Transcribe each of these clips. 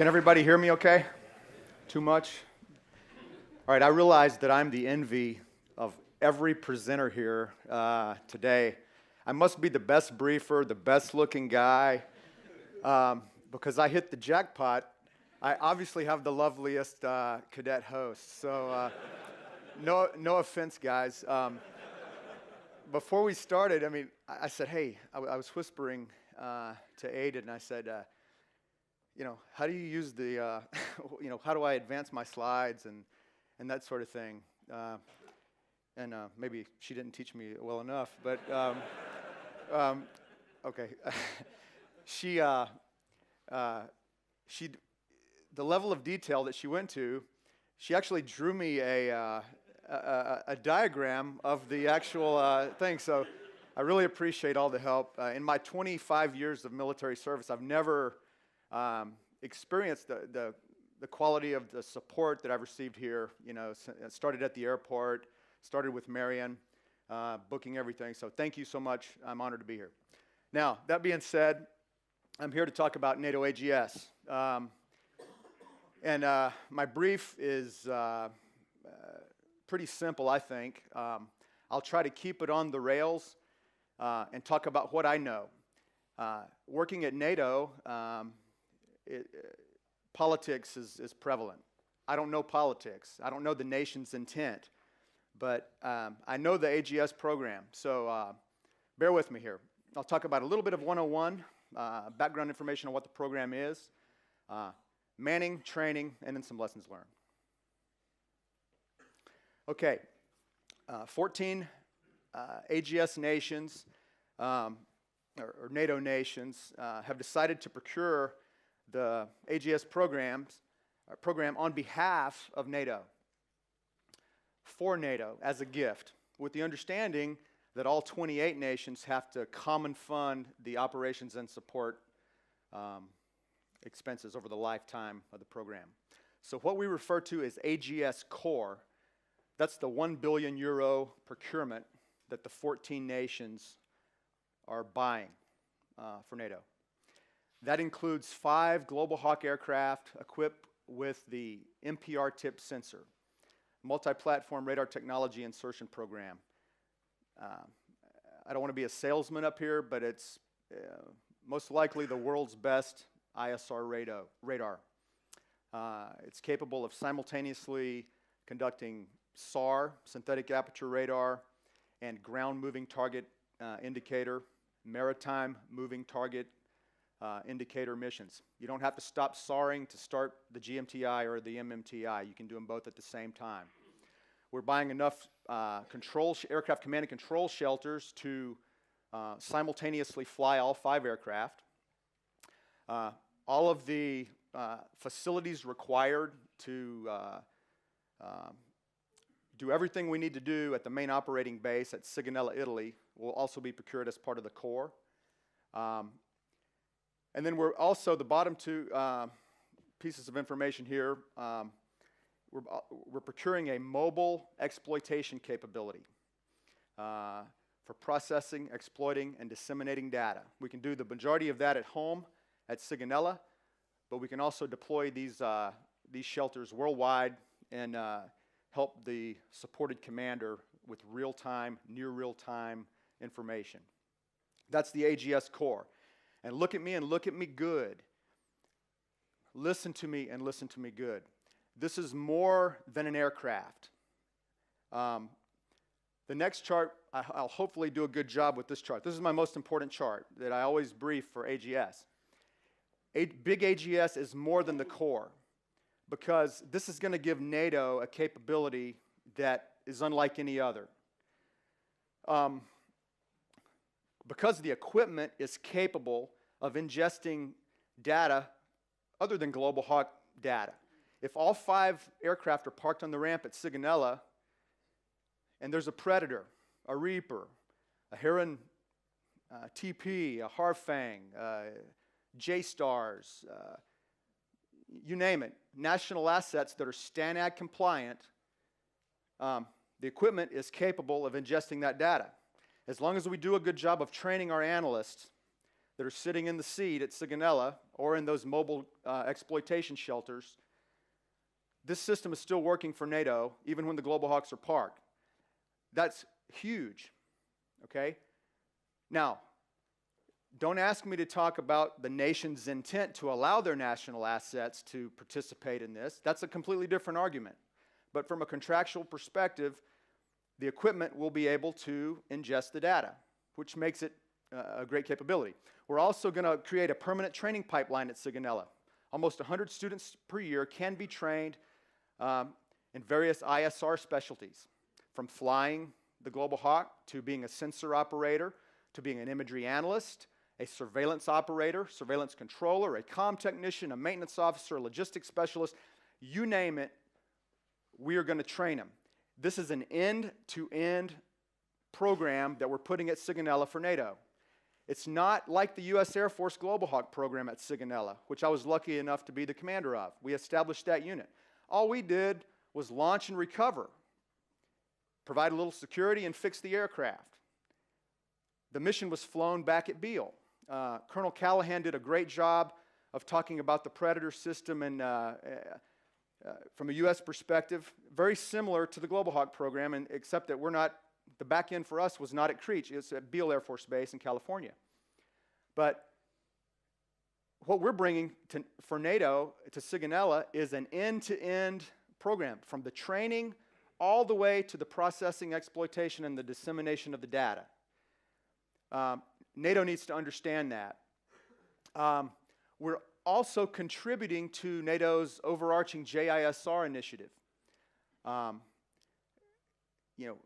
Can everybody hear me okay? Too much? All right, I realize that I'm the envy of every presenter here today. I must be the best briefer, the best looking guy, because I hit the jackpot. I obviously have the loveliest cadet host, so no offense, guys. Before we started, I said, hey, I was whispering to Aiden, and I said, how do you use the, how do I advance my slides and that sort of thing? And maybe she didn't teach me well enough, but okay. The level of detail that she went to, she actually drew me a diagram of the actual thing. So I really appreciate all the help. In my 25 years of military service, I've never experienced the quality of the support that I've received here. It started at the airport, started with Marion, booking everything. So thank you so much. I'm honored to be here. Now, that being said, I'm here to talk about NATO AGS. And my brief is pretty simple, I think. I'll try to keep it on the rails and talk about what I know. Working at NATO, politics is prevalent. I don't know politics. I don't know the nation's intent. But I know the AGS program, so bear with me here. I'll talk about a little bit of 101, background information on what the program is, manning, training, and then some lessons learned. Okay, 14 AGS nations, or NATO nations, have decided to procure the AGS program on behalf of NATO, for NATO, as a gift, with the understanding that all 28 nations have to common fund the operations and support expenses over the lifetime of the program. So what we refer to as AGS core, that's the €1 billion procurement that the 14 nations are buying for NATO. That includes 5 Global Hawk aircraft equipped with the MPR tip sensor, multi-platform radar technology insertion program. I don't want to be a salesman up here, but it's most likely the world's best ISR radar. It's capable of simultaneously conducting SAR, synthetic aperture radar, and ground moving target indicator, maritime moving target indicator missions. You don't have to stop SARing to start the GMTI or the MMTI. You can do them both at the same time. We're buying enough aircraft command and control shelters to simultaneously fly all 5 aircraft. All of the facilities required to do everything we need to do at the main operating base at Sigonella, Italy, will also be procured as part of the core. And then we're also, the bottom 2 pieces of information here, we're procuring a mobile exploitation capability for processing, exploiting, and disseminating data. We can do the majority of that at home at Sigonella, but we can also deploy these shelters worldwide and help the supported commander with real-time, near real-time information. That's the AGS core. And look at me and look at me good. Listen to me and listen to me good. This is more than an aircraft. The next chart, I'll hopefully do a good job with this chart. This is my most important chart that I always brief for AGS. Big AGS is more than the core, because this is going to give NATO a capability that is unlike any other. Because the equipment is capable of ingesting data other than Global Hawk data. If all 5 aircraft are parked on the ramp at Sigonella, and there's a Predator, a Reaper, a Heron TP, a Harfang, J-Stars, you name it, national assets that are STANAG compliant, the equipment is capable of ingesting that data. As long as we do a good job of training our analysts, that are sitting in the seat at Sigonella or in those mobile exploitation shelters, this system is still working for NATO even when the Global Hawks are parked. That's huge, okay? Now, don't ask me to talk about the nation's intent to allow their national assets to participate in this. That's a completely different argument. But from a contractual perspective, the equipment will be able to ingest the data, which makes it a great capability. We're also going to create a permanent training pipeline at Sigonella. Almost 100 students per year can be trained in various ISR specialties, from flying the Global Hawk to being a sensor operator, to being an imagery analyst, a surveillance operator, surveillance controller, a comm technician, a maintenance officer, a logistics specialist, you name it, we are going to train them. This is an end-to-end program that we're putting at Sigonella for NATO. It's not like the U.S. Air Force Global Hawk program at Sigonella, which I was lucky enough to be the commander of. We established that unit. All we did was launch and recover, provide a little security, and fix the aircraft. The mission was flown back at Beale. Colonel Callahan did a great job of talking about the Predator system and from a U.S. perspective, very similar to the Global Hawk program, and except that we're not, the back end for us was not at Creech, it's at Beale Air Force Base in California. But what we're bringing for NATO to Sigonella is an end-to-end program, from the training all the way to the processing, exploitation, and the dissemination of the data. NATO needs to understand that. We're also contributing to NATO's overarching JISR initiative.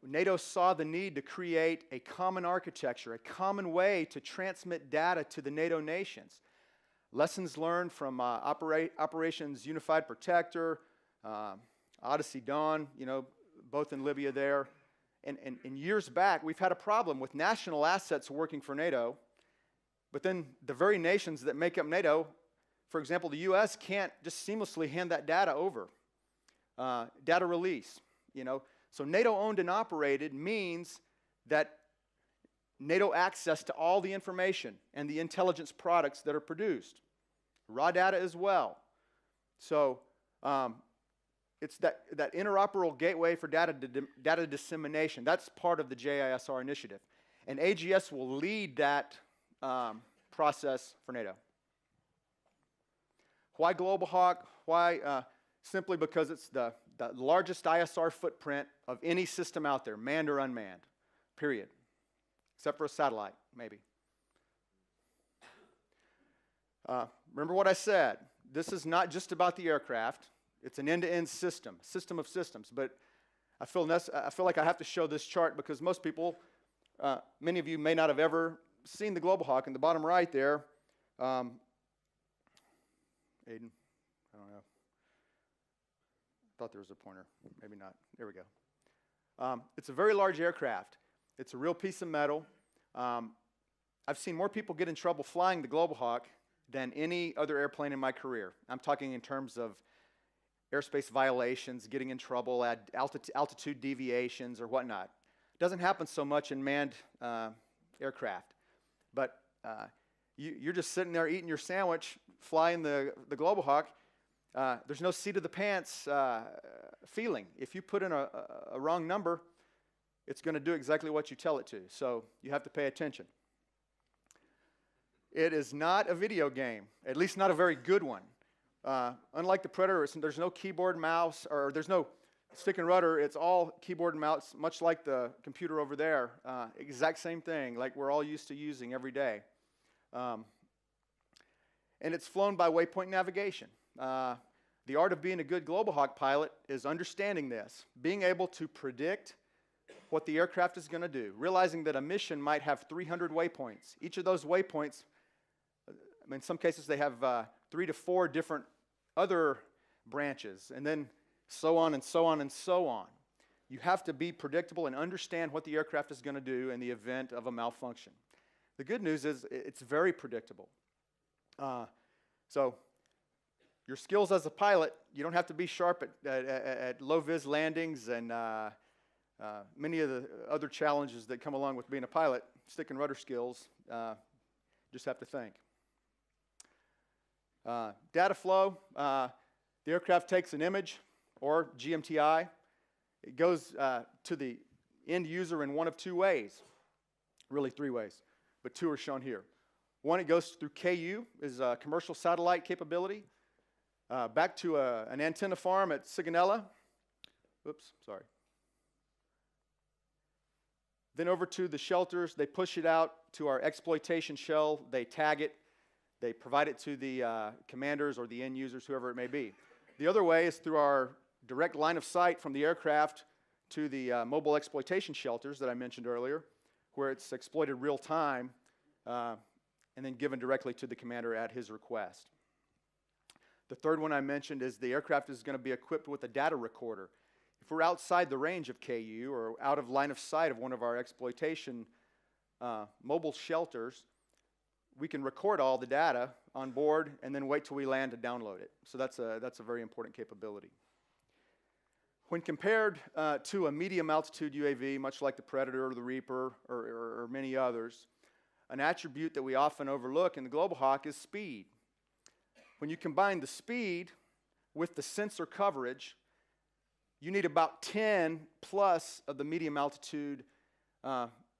NATO saw the need to create a common architecture, a common way to transmit data to the NATO nations. Lessons learned from Operations Unified Protector, Odyssey Dawn, both in Libya there. And years back, we've had a problem with national assets working for NATO, but then the very nations that make up NATO, for example, the U.S. can't just seamlessly hand that data over. Data release, So NATO owned and operated means that NATO access to all the information and the intelligence products that are produced. Raw data as well. So it's that interoperable gateway for data dissemination. That's part of the JISR initiative. And AGS will lead that process for NATO. Why Global Hawk? Why? Simply because it's the largest ISR footprint of any system out there, manned or unmanned, period. Except for a satellite, maybe. Remember what I said. This is not just about the aircraft. It's an end-to-end system of systems. But I feel like I have to show this chart because most people, many of you may not have ever seen the Global Hawk. In the bottom right there, Aiden, I don't know. Thought there was a pointer. Maybe not. There we go. It's a very large aircraft. It's a real piece of metal. I've seen more people get in trouble flying the Global Hawk than any other airplane in my career. I'm talking in terms of airspace violations, getting in trouble at altitude deviations or whatnot. It doesn't happen so much in manned aircraft. But you're just sitting there eating your sandwich, flying the Global Hawk. There's no seat of the pants feeling. If you put in a wrong number, it's going to do exactly what you tell it to. So you have to pay attention. It is not a video game, at least not a very good one. Unlike the Predator, there's no keyboard, mouse, or there's no stick and rudder. It's all keyboard and mouse, much like the computer over there. Exact same thing, like we're all used to using every day. And it's flown by waypoint navigation. The art of being a good Global Hawk pilot is understanding this, being able to predict what the aircraft is going to do, realizing that a mission might have 300 waypoints. Each of those waypoints, in some cases they have 3 to 4 different other branches, and then so on and so on and so on. You have to be predictable and understand what the aircraft is going to do in the event of a malfunction. The good news is it's very predictable. So your skills as a pilot, you don't have to be sharp at low-vis landings and many of the other challenges that come along with being a pilot. Stick and rudder skills Just have to think. Data flow, the aircraft takes an image, or GMTI. It goes to the end user in one of two ways, really three ways, but two are shown here. One, it goes through KU, is a commercial satellite capability, back to an antenna farm at Sigonella. Oops, sorry. Then over to the shelters, they push it out to our exploitation shell, they tag it, they provide it to the commanders or the end users, whoever it may be. The other way is through our direct line of sight from the aircraft to the mobile exploitation shelters that I mentioned earlier, where it's exploited real time and then given directly to the commander at his request. The third one I mentioned is the aircraft is going to be equipped with a data recorder. If we're outside the range of KU or out of line of sight of one of our exploitation mobile shelters, we can record all the data on board and then wait till we land to download it. So that's a very important capability. When compared to a medium altitude UAV, much like the Predator or the Reaper or many others, an attribute that we often overlook in the Global Hawk is speed. When you combine the speed with the sensor coverage, you need about 10 plus of the medium altitude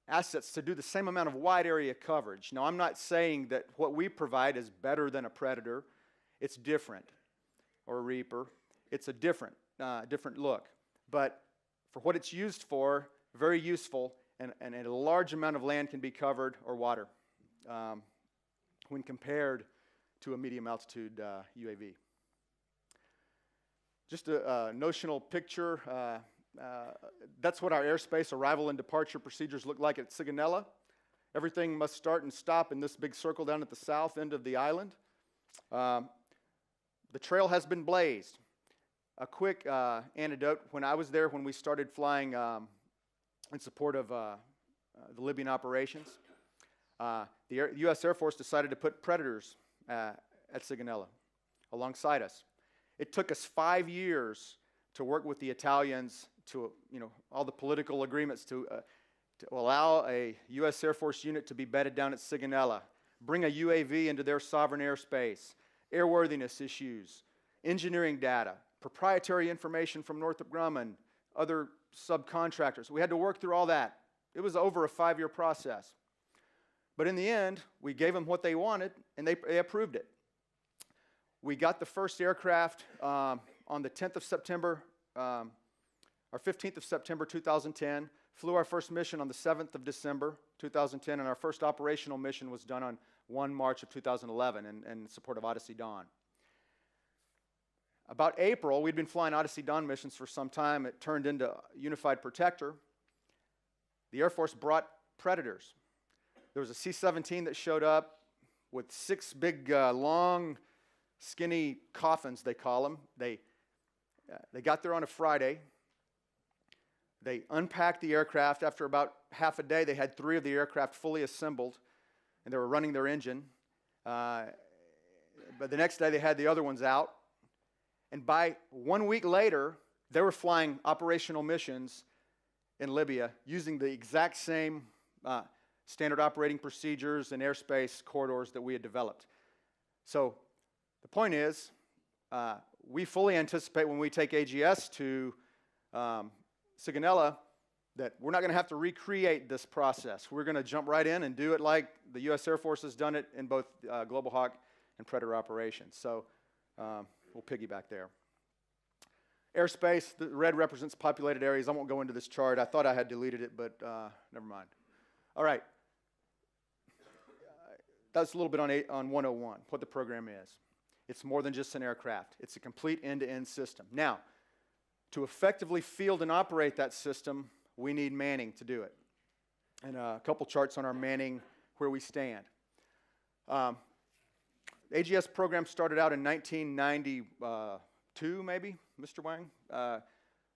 assets to do the same amount of wide area coverage. Now, I'm not saying that what we provide is better than a Predator. It's different. Or a Reaper. It's a different look. But for what it's used for, very useful, and a large amount of land can be covered, or water, when compared to a medium altitude UAV. Just a notional picture. That's what our airspace arrival and departure procedures look like at Sigonella. Everything must start and stop in this big circle down at the south end of the island. The trail has been blazed. A quick anecdote, when I was there, when we started flying in support of the Libyan operations, the U.S. Air Force decided to put Predators at Sigonella alongside us. It took us 5 years to work with the Italians to, all the political agreements to allow a U.S. Air Force unit to be bedded down at Sigonella, bring a UAV into their sovereign airspace, airworthiness issues, engineering data, proprietary information from Northrop Grumman, other subcontractors. We had to work through all that. It was over a 5-year process. But in the end, we gave them what they wanted, and they approved it. We got the first aircraft on the 10th of September, or 15th of September 2010, flew our first mission on the 7th of December 2010, and our first operational mission was done on 1 March of 2011 in support of Odyssey Dawn. About April, we'd been flying Odyssey Dawn missions for some time. It turned into Unified Protector. The Air Force brought Predators. There was a C-17 that showed up with 6 big, long, skinny coffins, they call them. They got there on a Friday. They unpacked the aircraft. After about half a day, they had 3 of the aircraft fully assembled, and they were running their engine. But the next day, they had the other ones out. And by 1 week later, they were flying operational missions in Libya using the exact same standard operating procedures and airspace corridors that we had developed. So the point is, we fully anticipate when we take AGS to Sigonella that we're not going to have to recreate this process. We're going to jump right in and do it like the U.S. Air Force has done it in both Global Hawk and Predator operations. So we'll piggyback there. Airspace, the red represents populated areas. I won't go into this chart. I thought I had deleted it, but never mind. All right. That's a little bit on 101, what the program is. It's more than just an aircraft. It's a complete end-to-end system. Now, to effectively field and operate that system, we need manning to do it. And a couple charts on our manning, where we stand. The AGS program started out in 1992, maybe, Mr. Wang.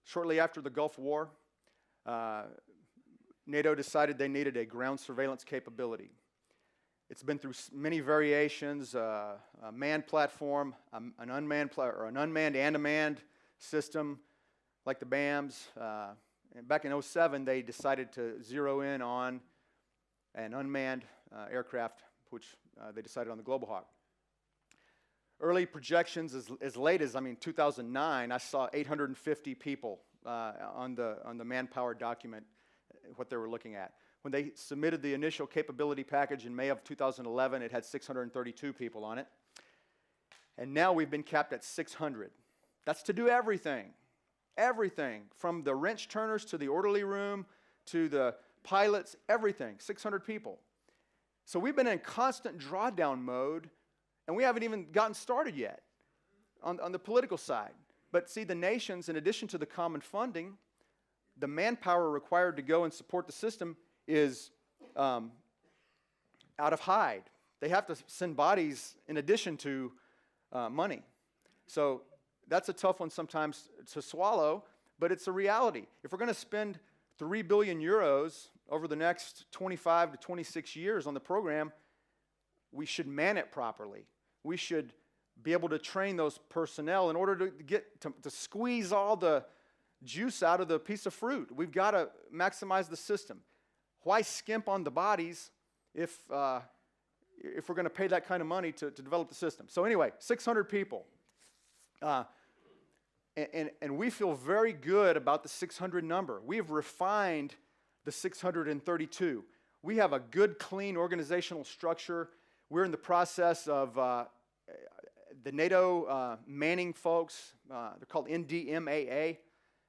Shortly after the Gulf War, NATO decided they needed a ground surveillance capability. It's been through many variations, a manned platform, an unmanned and a manned system like the BAMs. And back in 2007, they decided to zero in on an unmanned aircraft, which they decided on the Global Hawk. Early projections as late as, 2009, I saw 850 people on the manpower document, what they were looking at. When they submitted the initial capability package in May of 2011, it had 632 people on it. And now we've been capped at 600. That's to do everything. Everything, from the wrench turners to the orderly room to the pilots, everything, 600 people. So we've been in constant drawdown mode, and we haven't even gotten started yet on the political side. But see, the nations, in addition to the common funding, the manpower required to go and support the system is out of hide. They have to send bodies in addition to money. So that's a tough one sometimes to swallow, but it's a reality. If we're going to spend 3 billion euros over the next 25 to 26 years on the program, we should man it properly. We should be able to train those personnel in order to get to squeeze all the juice out of the piece of fruit. We've got to maximize the system. Why skimp on the bodies if we're going to pay that kind of money to develop the system? So anyway, 600 people. And we feel very good about the 600 number. We have refined the 632. We have a good, clean organizational structure. We're in the process of the NATO manning folks. They're called NDMAA,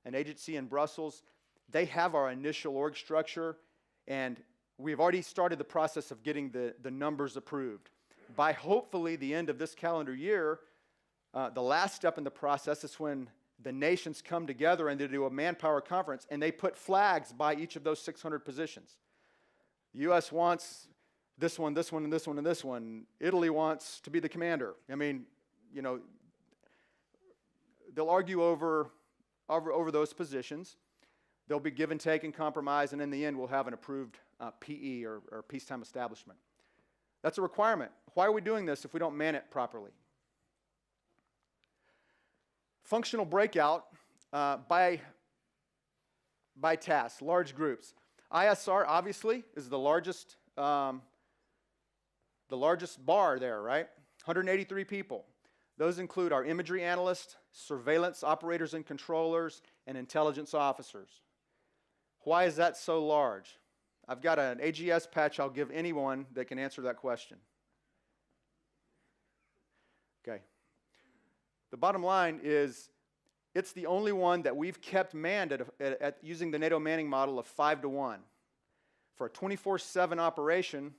an agency in Brussels. They have our initial org structure, and we've already started the process of getting the numbers approved. By hopefully the end of this calendar year, the last step in the process is when the nations come together and they do a manpower conference, and they put flags by each of those 600 positions. The U.S. wants this one, this one, and this one, and this one. Italy wants to be the commander. They'll argue over those positions. They'll be give and take and compromise, and in the end, we'll have an approved PE, or peacetime establishment. That's a requirement. Why are we doing this if we don't man it properly? Functional breakout by task, large groups. ISR obviously is the largest bar there, right? 183 people. Those include our imagery analysts, surveillance operators and controllers, and intelligence officers. Why is that so large? I've got an AGS patch I'll give anyone that can answer that question. Okay. The bottom line is it's the only one that we've kept manned at using the NATO manning model of 5-to-1. For a 24/7 operation,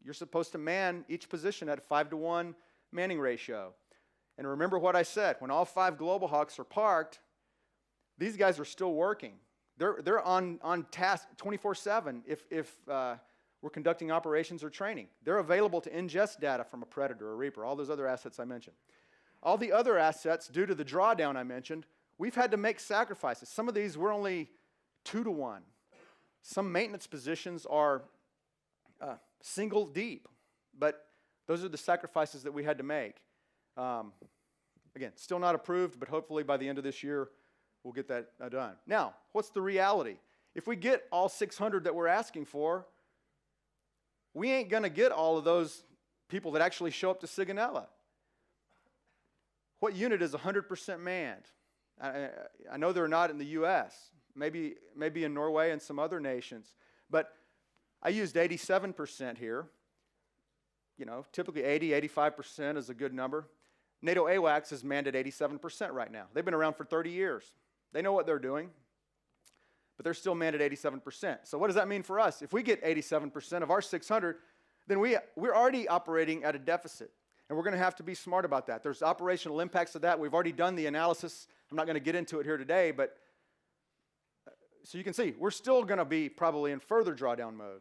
you're supposed to man each position at a 5-to-1 manning ratio. And remember what I said, when all 5 Global Hawks are parked, these guys are still working. They're on task 24/7 if we're conducting operations or training. They're available to ingest data from a Predator or Reaper, all those other assets I mentioned. All the other assets, due to the drawdown I mentioned, we've had to make sacrifices. Some of these were only 2-to-1. Some maintenance positions are single deep, but those are the sacrifices that we had to make. Again, still not approved, but hopefully by the end of this year, we'll get that done. Now, what's the reality? If we get all 600 that we're asking for, we ain't going to get all of those people that actually show up to Sigonella. What unit is 100% manned? I know they're not in the U.S., maybe in Norway and some other nations, but I used 87% here. Typically 80, 85% is a good number. NATO AWACS is manned at 87% right now. They've been around for 30 years. They know what they're doing, but they're still manned at 87%. So what does that mean for us? If we get 87% of our 600, then we're already operating at a deficit, and we're going to have to be smart about that. There's operational impacts of that. We've already done the analysis. I'm not going to get into it here today, but so you can see, we're still going to be probably in further drawdown mode.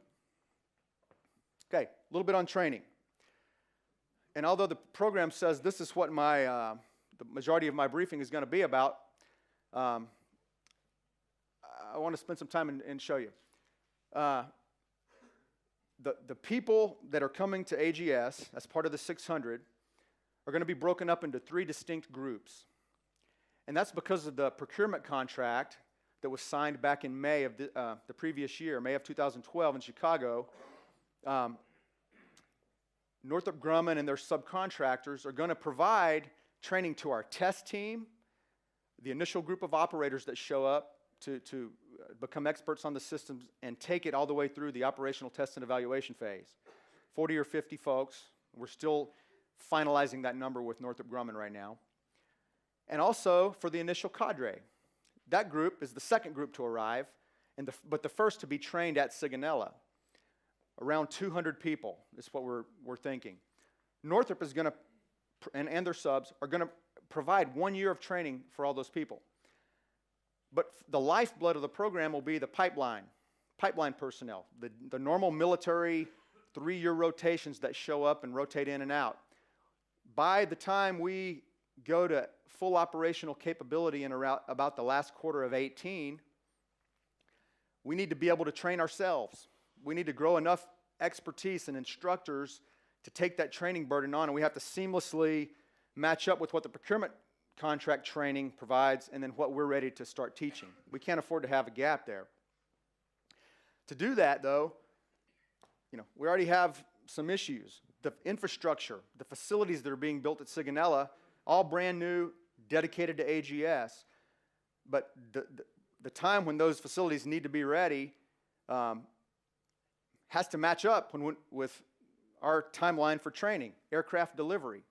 Okay, a little bit on training. And although the program says this is what the majority of my briefing is going to be about, I want to spend some time and show you. The people that are coming to AGS as part of the 600 are going to be broken up into 3 distinct groups. And that's because of the procurement contract that was signed back in May of the previous year, May of 2012 in Chicago. Northrop Grumman and their subcontractors are going to provide training to our test team, the initial group of operators that show up to become experts on the systems and take it all the way through the operational test and evaluation phase. 40 or 50 folks. We're still finalizing that number with Northrop Grumman right now. And also for the initial cadre. That group is the second group to arrive, but the first to be trained at Sigonella. Around 200 people is what we're thinking. Northrop is going to, and their subs, are going to provide 1 year of training for all those people. But the lifeblood of the program will be the pipeline personnel, the normal military 3-year rotations that show up and rotate in and out. By the time we go to full operational capability in about the last quarter of 18, we need to be able to train ourselves. We need to grow enough expertise and instructors to take that training burden on, and we have to seamlessly match up with what the procurement contract training provides and then what we're ready to start teaching. We can't afford to have a gap there. To do that, though, we already have some issues. The infrastructure, the facilities that are being built at Sigonella, all brand new, dedicated to AGS, but the time when those facilities need to be ready has to match up with our timeline for training, aircraft delivery,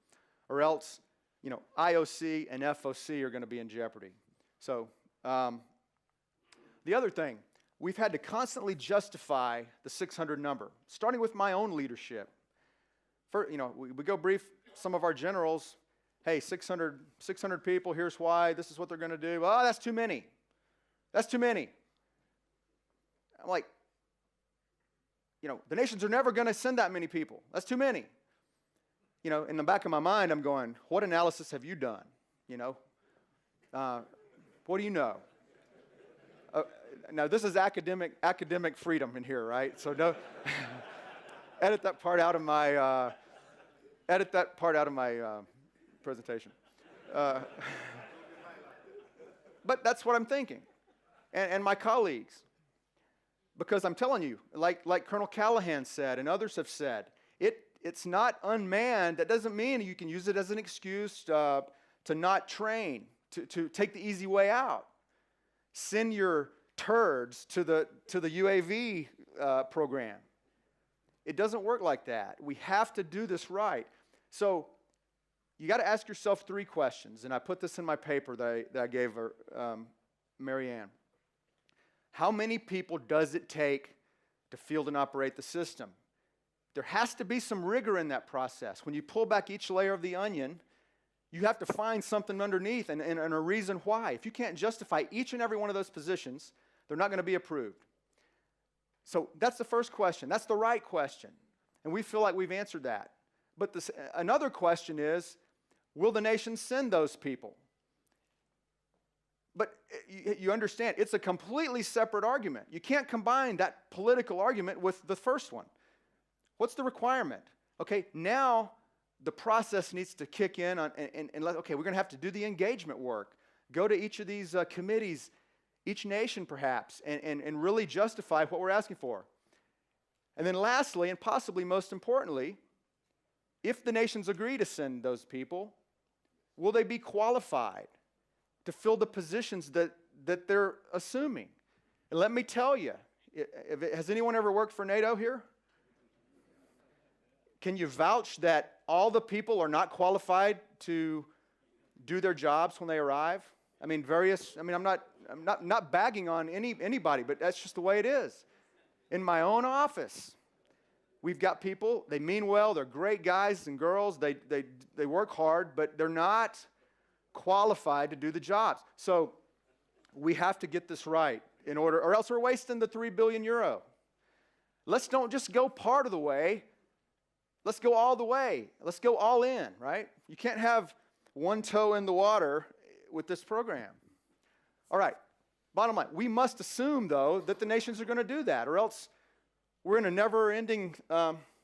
or else IOC and FOC are going to be in jeopardy. So the other thing, we've had to constantly justify the 600 number, starting with my own leadership. We go brief some of our generals, hey, 600 people, here's why, this is what they're going to do. Oh, that's too many. That's too many. I'm like, the nations are never going to send that many people. That's too many. In the back of my mind, I'm going, what analysis have you done? What do you know? Now, this is academic freedom in here, right? So no, edit that part out of my presentation. But that's what I'm thinking, and my colleagues, because I'm telling you, like Colonel Callahan said, and others have said, it's not unmanned. That doesn't mean you can use it as an excuse to not train, to take the easy way out. Send your turds to the UAV program. It doesn't work like that. We have to do this right. So you got to ask yourself 3 questions, and I put this in my paper that I gave her, Mary Ann. How many people does it take to field and operate the system? There has to be some rigor in that process. When you pull back each layer of the onion, you have to find something underneath and a reason why. If you can't justify each and every one of those positions, they're not going to be approved. So that's the first question. That's the right question. And we feel like we've answered that. But another question is, will the nation send those people? But you understand, it's a completely separate argument. You can't combine that political argument with the first one. What's the requirement? Okay, now the process needs to kick in okay, we're going to have to do the engagement work. Go to each of these committees, each nation perhaps, and really justify what we're asking for. And then lastly, and possibly most importantly, if the nations agree to send those people, will they be qualified to fill the positions that they're assuming? And let me tell you, has anyone ever worked for NATO here? Can you vouch that all the people are not qualified to do their jobs when they arrive? I'm not bagging on anybody, but that's just the way it is. In my own office, we've got people, they mean well, they're great guys and girls, they work hard, but they're not qualified to do the jobs. So we have to get this right in order, or else we're wasting the 3 billion euro. Let's don't just go part of the way. Let's go all the way. Let's go all in, right? You can't have one toe in the water with this program. All right, bottom line, we must assume, though, that the nations are going to do that, or else we're in a never-ending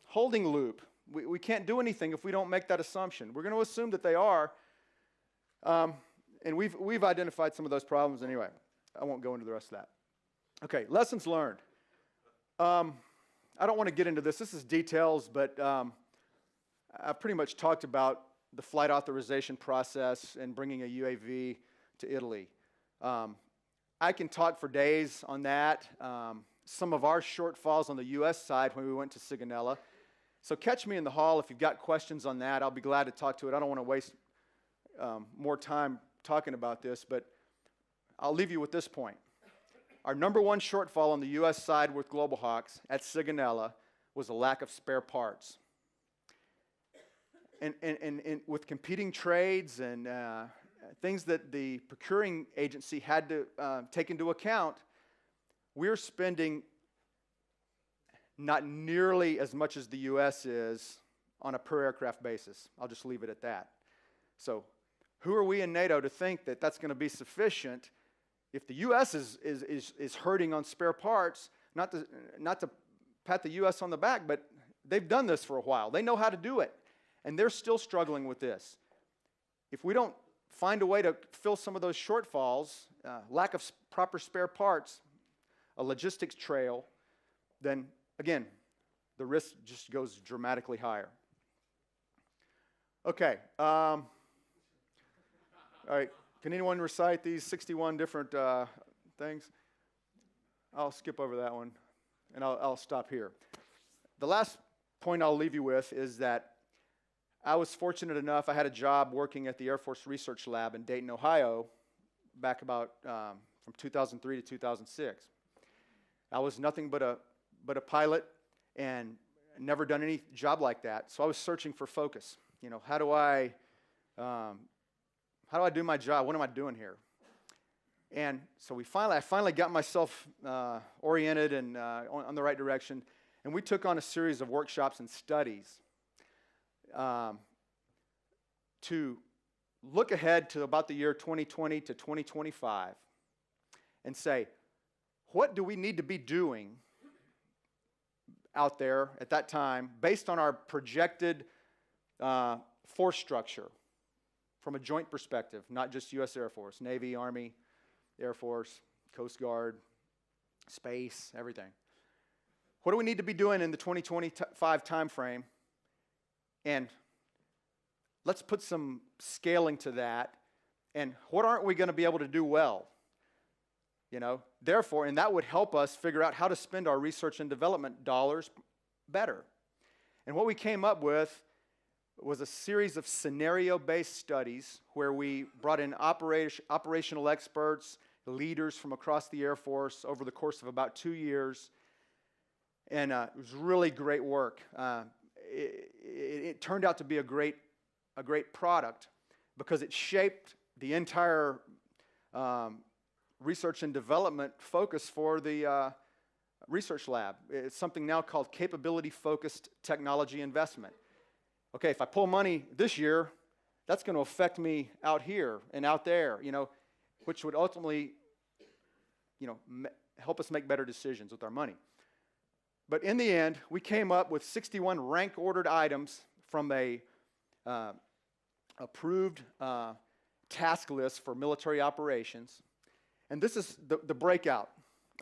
holding loop. We can't do anything if we don't make that assumption. We're going to assume that they are, and we've identified some of those problems anyway. I won't go into the rest of that. Okay, lessons learned. I don't want to get into this. This is details, but I've pretty much talked about the flight authorization process and bringing a UAV to Italy. I can talk for days on that. Some of our shortfalls on the U.S. side when we went to Sigonella. So catch me in the hall if you've got questions on that. I'll be glad to talk to it. I don't want to waste more time talking about this, but I'll leave you with this point. Our number one shortfall on the U.S. side with Global Hawks at Sigonella was a lack of spare parts. And with competing trades and things that the procuring agency had to take into account, we're spending not nearly as much as the U.S. is on a per aircraft basis. I'll just leave it at that. So who are we in NATO to think that that's going to be sufficient if the U.S. is hurting on spare parts? Not to pat the U.S. on the back, but they've done this for a while. They know how to do it, and they're still struggling with this. If we don't find a way to fill some of those shortfalls, lack of proper spare parts, a logistics trail, then again, the risk just goes dramatically higher. Okay. All right. Can anyone recite these 61 different things? I'll skip over that one, and I'll stop here. The last point I'll leave you with is that I was fortunate enough, I had a job working at the Air Force Research Lab in Dayton, Ohio, back about from 2003 to 2006. I was nothing but a pilot and never done any job like that, so I was searching for focus. You know, how do I do my job? What am I doing here? And so I finally got myself oriented and on the right direction, and we took on a series of workshops and studies to look ahead to about the year 2020 to 2025 and say, what do we need to be doing out there at that time based on our projected force structure from a joint perspective, not just U.S. Air Force, Navy, Army, Air Force, Coast Guard, space, everything. What do we need to be doing in the 2025 time frame? And let's put some scaling to that. And what aren't we going to be able to do well? You know, therefore, and that would help us figure out how to spend our research and development dollars better. And what we came up with was a series of scenario-based studies where we brought in operational experts, leaders from across the Air Force over the course of about 2 years. And it was really great work. It turned out to be a great product because it shaped the entire research and development focus for the research lab. It's something now called capability-focused technology investment. Okay, if I pull money this year, that's going to affect me out here and out there, you know, which would ultimately, you know, help us make better decisions with our money. But in the end, we came up with 61 rank-ordered items from a approved task list for military operations. And this is the breakout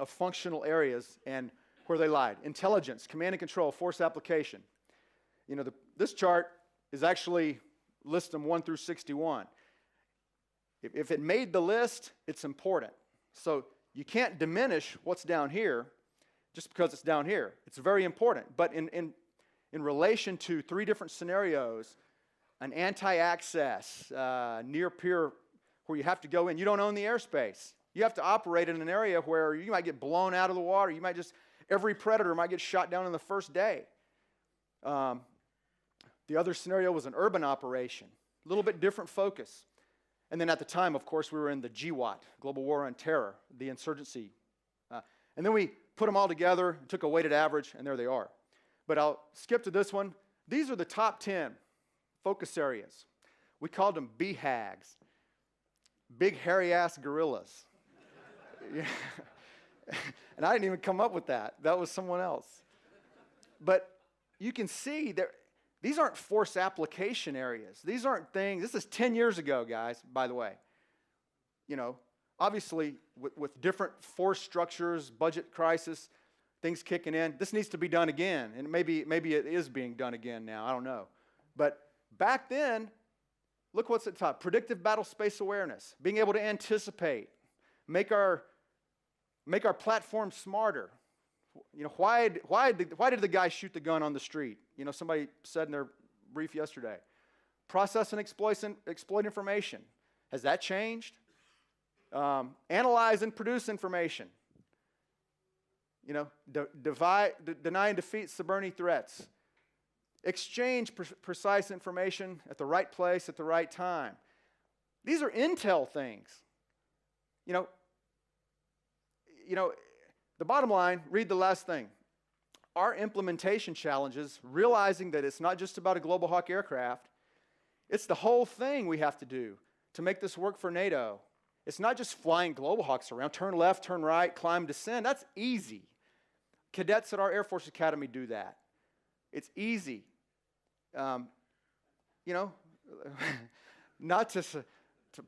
of functional areas and where they lied. Intelligence, command and control, force application. You know, this chart is actually list them 1 through 61. If it made the list, it's important. So you can't diminish what's down here just because it's down here. It's very important. But in relation to 3 different scenarios, an anti-access, near-peer, where you have to go in. You don't own the airspace. You have to operate in an area where you might get blown out of the water. You might every predator might get shot down in the first day. The other scenario was an urban operation, a little bit different focus. And then at the time, of course, we were in the GWAT, Global War on Terror, the insurgency. And then we put them all together, took a weighted average, and there they are. But I'll skip to this one. These are the top 10 focus areas. We called them BHAGs, big hairy-ass gorillas. Yeah. And I didn't even come up with that. That was someone else. But you can see these aren't force application areas. These aren't things. This is 10 years ago, guys, by the way. You know, obviously, with different force structures, budget crisis, things kicking in, this needs to be done again. And maybe it is being done again now. I don't know. But back then, look what's at the top. Predictive battle space awareness, being able to anticipate, make our platform smarter. You know, why did the guy shoot the gun on the street? You know, somebody said in their brief yesterday. Process and exploit information. Has that changed? Analyze and produce information. You know, deny and defeat subverting threats. Exchange precise information at the right place at the right time. These are intel things. You know, the bottom line, read the last thing. Our implementation challenges, realizing that it's not just about a Global Hawk aircraft, it's the whole thing we have to do to make this work for NATO. It's not just flying Global Hawks around, turn left, turn right, climb, descend. That's easy. Cadets at our Air Force Academy do that. It's easy. You know, not to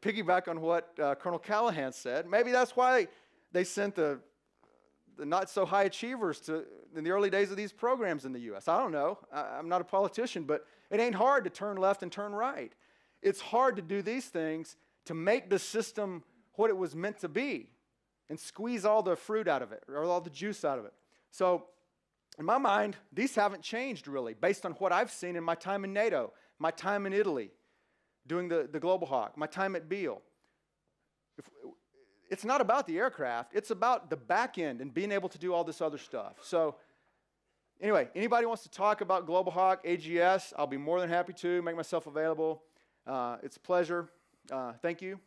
piggyback on what Colonel Callahan said, maybe that's why they sent the not-so-high achievers in the early days of these programs in the U.S. I don't know. I'm not a politician, but it ain't hard to turn left and turn right. It's hard to do these things to make the system what it was meant to be and squeeze all the fruit out of it or all the juice out of it. So in my mind, these haven't changed really based on what I've seen in my time in NATO, my time in Italy doing the Global Hawk, my time at Beale. It's not about the aircraft. It's about the back end and being able to do all this other stuff. So anyway, anybody wants to talk about Global Hawk, AGS, I'll be more than happy to make myself available. It's a pleasure. Thank you.